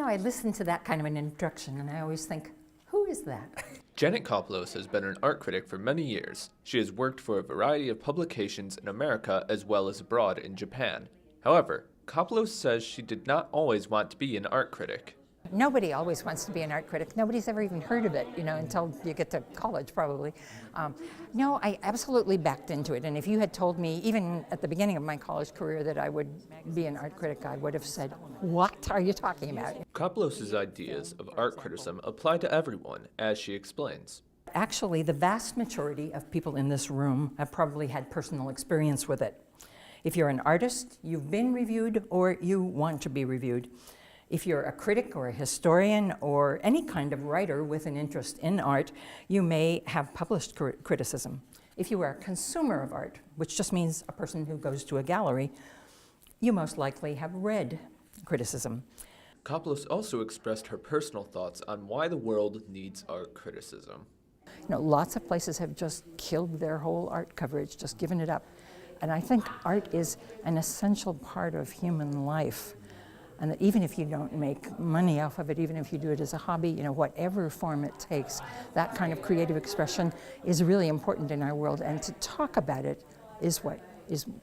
I listen to that kind of an introduction and I always think, who is that? Janet Koplos has been an art critic for many years. She has worked for a variety of publications in America as well as abroad in Japan. However, Koplos says she did not always want to be an art critic. Nobody always wants to be an art critic. Nobody's ever even heard of it, until you get to college, probably. No, I absolutely backed into it. And if you had told me, even at the beginning of my college career, that I would be an art critic, I would have said, what are you talking about? Koplos' ideas of art criticism apply to everyone, as she explains. Actually, the vast majority of people in this room have probably had personal experience with it. If you're an artist, you've been reviewed or you want to be reviewed. If you're a critic or a historian or any kind of writer with an interest in art, you may have published criticism. If you are a consumer of art, which just means a person who goes to a gallery, you most likely have read criticism. Koplos also expressed her personal thoughts on why the world needs art criticism. Lots of places have just killed their whole art coverage, just given it up. And I think art is an essential part of human life. And that even if you don't make money off of it, even if you do it as a hobby, whatever form it takes, that kind of creative expression is really important in our world. And to talk about it is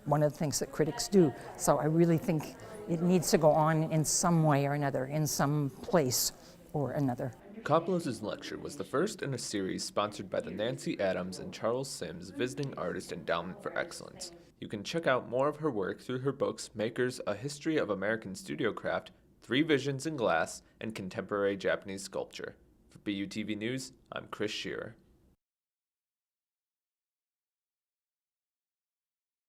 one of the things that critics do. So I really think it needs to go on in some way or another, in some place or another. Koplos' lecture was the first in a series sponsored by the Nancy Adams and Charles Sims Visiting Artist Endowment for Excellence. You can check out more of her work through her books Makers, A History of American Studio Craft, 3 Visions in Glass, and Contemporary Japanese Sculpture. For BUTV News, I'm Shearer.